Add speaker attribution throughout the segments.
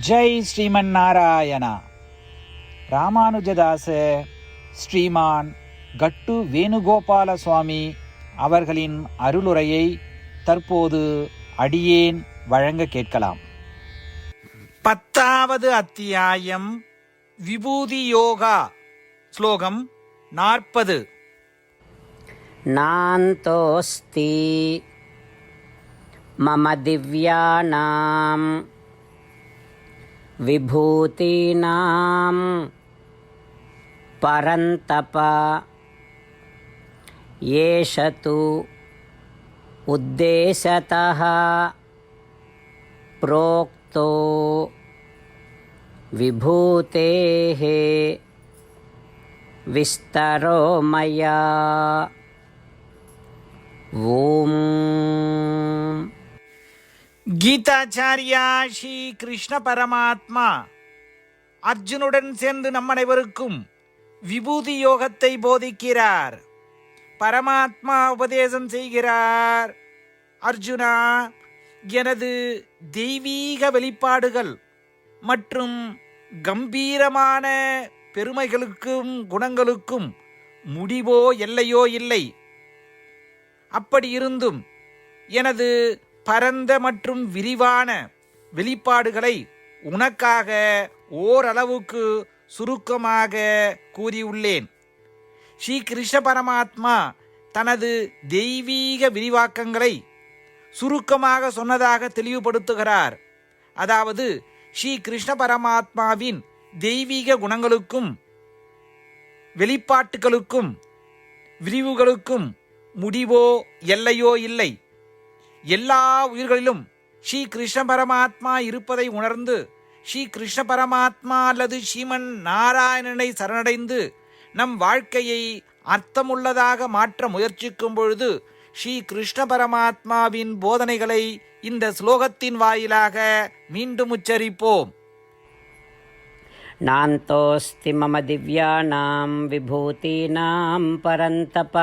Speaker 1: ஜெய் ஸ்ரீமன் நாராயணா. ராமானுஜதாச ஸ்ரீமான் கட்டு வேணுகோபால சுவாமி அவர்களின் அருளுரையை தற்போது அடியேன் வழங்க கேட்கலாம். 10வது அத்தியாயம் விபூதி யோகா. ஸ்லோகம் 40.
Speaker 2: நாந்தோஸ்தி மம திவ்யானாம் விபூதீனாம் பரந்தப ஏஷது உத்தேசதः ப்ரோக்தோ விபூதேஹ விஸ்தரோ மயா. ஓம்.
Speaker 1: கீதாச்சாரியா ஸ்ரீ கிருஷ்ண பரமாத்மா அர்ஜுனுடன் சேர்ந்து நம் அனைவருக்கும் விபூதி யோகத்தை போதிக்கிறார். பரமாத்மா உபதேசம் செய்கிறார். அர்ஜுனா, எனது தெய்வீக வெளிப்பாடுகள் மற்றும் கம்பீரமான பெருமைகளுக்கும் குணங்களுக்கும் முடிவோ எல்லையோ இல்லை. அப்படி இருந்தும் எனது பரந்த மற்றும் விரிவான வெளிப்பாடுகளை உனக்காக ஓரளவுக்கு சுருக்கமாக கூறியுள்ளேன். ஸ்ரீ கிருஷ்ண பரமாத்மா தனது தெய்வீக விரிவாக்கங்களை சுருக்கமாக சொன்னதாக தெளிவுபடுத்துகிறார். அதாவது ஸ்ரீ கிருஷ்ண பரமாத்மாவின் தெய்வீக குணங்களுக்கும் வெளிப்பாட்டுகளுக்கும் விரிவுகளுக்கும் முடிவோ எல்லையோ இல்லை. எல்லா உயிர்களிலும் ஸ்ரீ கிருஷ்ண பரமாத்மா இருப்பதை உணர்ந்து ஸ்ரீ கிருஷ்ண பரமாத்மா அல்லது ஸ்ரீமன் நாராயணனை சரணடைந்து நம் வாழ்க்கையை அர்த்தமுள்ளதாக மாற்ற முயற்சிக்கும் பொழுது ஸ்ரீ கிருஷ்ண பரமாத்மாவின் போதனைகளை இந்த ஸ்லோகத்தின் வாயிலாக மீண்டும் உச்சரிப்போம்.
Speaker 2: நாந்தோஸ்தி மம திவ்யானாம் விபூதீனாம் பரந்தப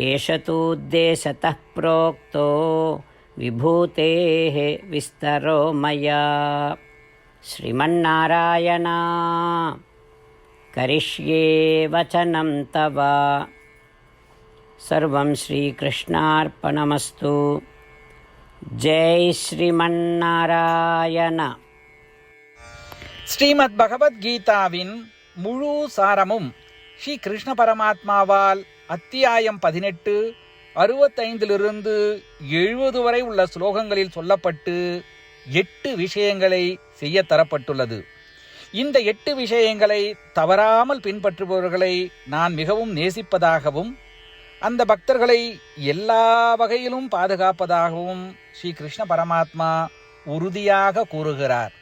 Speaker 2: ஏஷது உத்தேசதः ப்ரோக்தோ விபூதேஹ விஸ்தரோ மயா. ஸ்ரீமன்னாராயணா கரிஷ்யே வசனம் தவ. சர்வம் ஸ்ரீகிருஷ்ணார்ப்பணமஸ்து. ஜெய் ஸ்ரீமன்னாராயண.
Speaker 1: ஸ்ரீமத் பகவத்கீதாவின் முழு சாரமும் ஸ்ரீ கிருஷ்ண பரமாத்மாவால் அத்தியாயம் 18 65 70 வரை உள்ள ஸ்லோகங்களில் சொல்லப்பட்டு 8 விஷயங்களை செய்ய தரப்பட்டுள்ளது. இந்த 8 விஷயங்களை தவறாமல் பின்பற்றுபவர்களை நான் மிகவும் நேசிப்பதாகவும் அந்த பக்தர்களை எல்லா வகையிலும் பாதுகாப்பதாகவும் ஸ்ரீ கிருஷ்ண பரமாத்மா உறுதியாக கூறுகிறார்.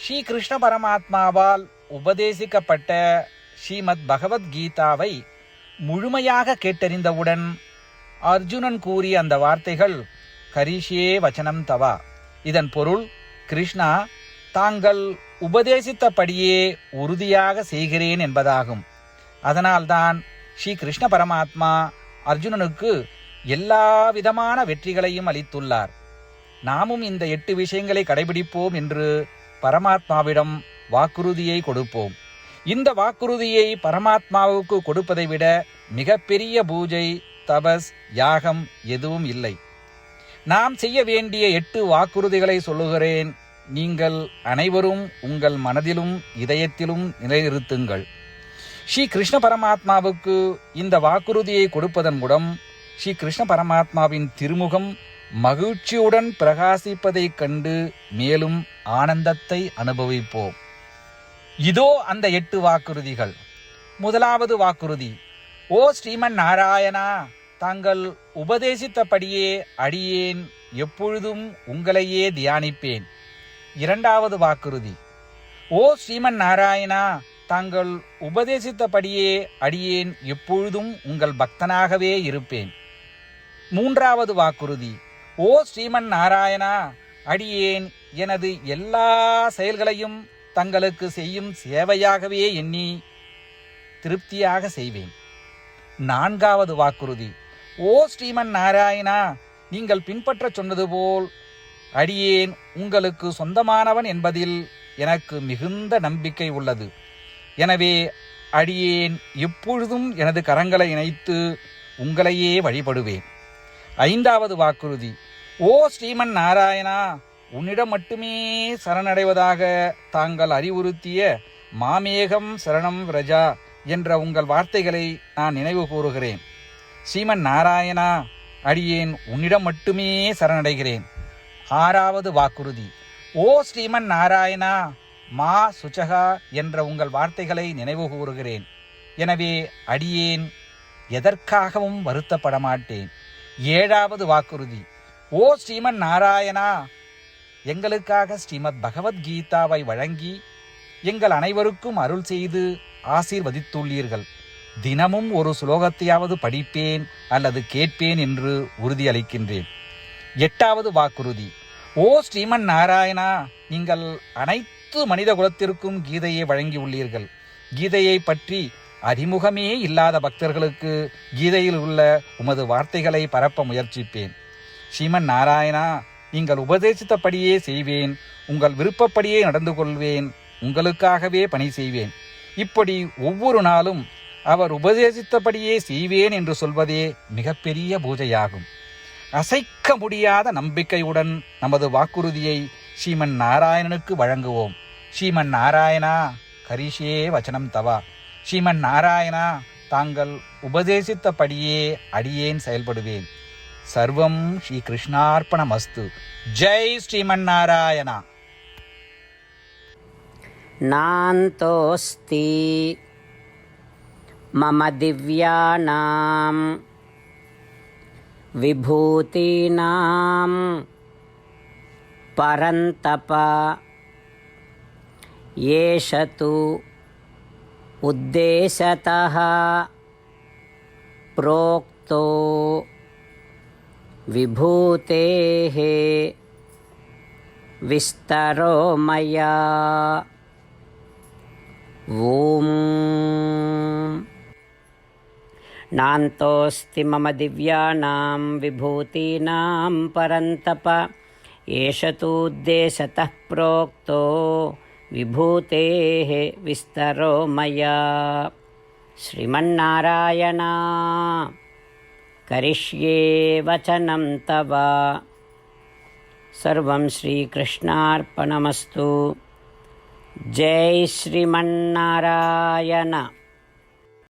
Speaker 1: ஸ்ரீ கிருஷ்ண பரமாத்மாவால் உபதேசிக்கப்பட்ட ஸ்ரீமத் பகவத்கீதாவை முழுமையாக கேட்டறிந்தவுடன் அர்ஜுனன் கூறிய அந்த வார்த்தைகள் கரிஷ்யே வசனம் தவா. இதன் பொருள், கிருஷ்ணா, தாங்கள் உபதேசித்தபடியே உறுதியாக செய்கிறேன் என்பதாகும். அதனால்தான் ஸ்ரீ கிருஷ்ண பரமாத்மா அர்ஜுனனுக்கு எல்லா விதமான வெற்றிகளையும் அளித்துள்ளார். நாமும் இந்த 8 விஷயங்களை கடைபிடிப்போம் என்று பரமாத்மாவிடம் வாக்குறுதியை கொடுப்போம். இந்த வாக்குறுதியை பரமாத்மாவுக்கு கொடுப்பதை விட மிகப்பெரிய பூஜை, தபஸ், யாகம் எதுவும் இல்லை. நாம் செய்ய வேண்டிய 8 வாக்குறுதிகளை சொல்லுகிறேன். நீங்கள் அனைவரும் உங்கள் மனதிலும் இதயத்திலும் நிலைநிறுத்துங்கள். ஸ்ரீ கிருஷ்ண பரமாத்மாவுக்கு இந்த வாக்குறுதியை கொடுப்பதன் மூலம் ஸ்ரீ கிருஷ்ண பரமாத்மாவின் திருமுகம் மகிழ்ச்சியுடன் பிரகாசிப்பதைக் கண்டு மேலும் ஆனந்தத்தை அனுபவிப்போம். இதோ அந்த 8 வாக்குறுதிகள். முதலாவது வாக்குறுதி: ஓ ஸ்ரீமன் நாராயணா, தாங்கள் உபதேசித்தபடியே அடியேன் எப்பொழுதும் உங்களையே தியானிப்பேன். இரண்டாவது வாக்குறுதி: ஓ ஸ்ரீமன் நாராயணா, தாங்கள் உபதேசித்தபடியே அடியேன் எப்பொழுதும் உங்கள் பக்தனாகவே இருப்பேன். மூன்றாவது வாக்குறுதி: ஓ ஸ்ரீமன் நாராயணா, அடியேன் எனது எல்லா செயல்களையும் தங்களுக்கு செய்யும் சேவையாகவே எண்ணி திருப்தியாக செய்வேன். நான்காவது வாக்குறுதி: ஓ ஸ்ரீமன் நாராயணா, நீங்கள் பின்பற்ற சொன்னது போல் அடியேன் உங்களுக்கு சொந்தமானவன் என்பதில் எனக்கு மிகுந்த நம்பிக்கை உள்ளது. எனவே அடியேன் எப்பொழுதும் எனது கரங்களை இணைத்து உங்களையே வழிபடுவேன். 5வது வாக்குறுதி. ஓ ஸ்ரீமன் நாராயணா, உன்னிடம் மட்டுமே சரணடைவதாக தாங்கள் அறிவுறுத்திய மாமேகம் சரணம் விரஜா என்ற உங்கள் வார்த்தைகளை நான் நினைவு கூறுகிறேன். ஸ்ரீமன் நாராயணா, அடியேன் உன்னிடம் மட்டுமே சரணடைகிறேன். 6வது வாக்குறுதி. ஓ ஸ்ரீமன் நாராயணா, மா சுச்சகா என்ற உங்கள் வார்த்தைகளை நினைவு கூறுகிறேன். எனவே அடியேன் எதற்காகவும் வருத்தப்பட மாட்டேன். 7வது வாக்குறுதி. ஓ ஸ்ரீமன் நாராயணா, எங்களுக்காக ஸ்ரீமத் பகவத்கீதாவை வழங்கி எங்கள் அனைவருக்கும் அருள் செய்து ஆசீர்வதித்துள்ளீர்கள். தினமும் ஒரு ஸ்லோகத்தையாவது படிப்பேன் அல்லது கேட்பேன் என்று உறுதியளிக்கின்றேன். 8வது வாக்குறுதி. ஓ ஸ்ரீமன் நாராயணா, நீங்கள் அனைத்து மனித குலத்திற்கும் கீதையை வழங்கியுள்ளீர்கள். கீதையை பற்றி அறிமுகமே இல்லாத பக்தர்களுக்கு கீதையில் உள்ள உமது வார்த்தைகளை பரப்ப முயற்சிப்பேன். ஸ்ரீமன் நாராயணா, நீங்கள் உபதேசித்தபடியே செய்வேன். உங்கள் விருப்பப்படியே நடந்து கொள்வேன். உங்களுக்காகவே பணி செய்வேன். இப்படி ஒவ்வொரு நாளும் அவர் உபதேசித்தபடியே செய்வேன் என்று சொல்வதே மிகப்பெரிய பூஜையாகும். அசைக்க முடியாத நம்பிக்கையுடன் நமது வாக்குறுதியை ஸ்ரீமன் நாராயணனுக்கு வழங்குவோம். ஸ்ரீமன் நாராயணா, கரிஷே வச்சனம் தவா. ஸ்ரீமன் நாராயணா, தாங்கள் உபதேசித்தபடியே அடியேன் செயல்படுவேன். சர்வம் ஸ்ரீ கிருஷ்ணார்ப்பணமஸ்து. ஜெய் ஸ்ரீமன் நாராயணா.
Speaker 2: நாந்தோஸ்தி மம திவ்யானாம் விபூதீனாம் பரந்தப ஏஷது உத்தேசதः ப்ரோக்தோ விபூதேஹ விஸ்தரோ மயா. ஓம் நாந்தோஸ்தி மம திவ்யானாம் விபூதீனாம் பரந்தப ஏஷதூத்தேசதः ப்ரோக்தோ விபூதேஹ விஸ்தரோ மயா. ஸ்ரீமன்னாராயணா, கரிஷ்யே வசனம் தவ. சர்வம் ஸ்ரீகிருஷ்ணார்ப்பணமஸ்து. ஜெய் ஸ்ரீமன்னாராயண.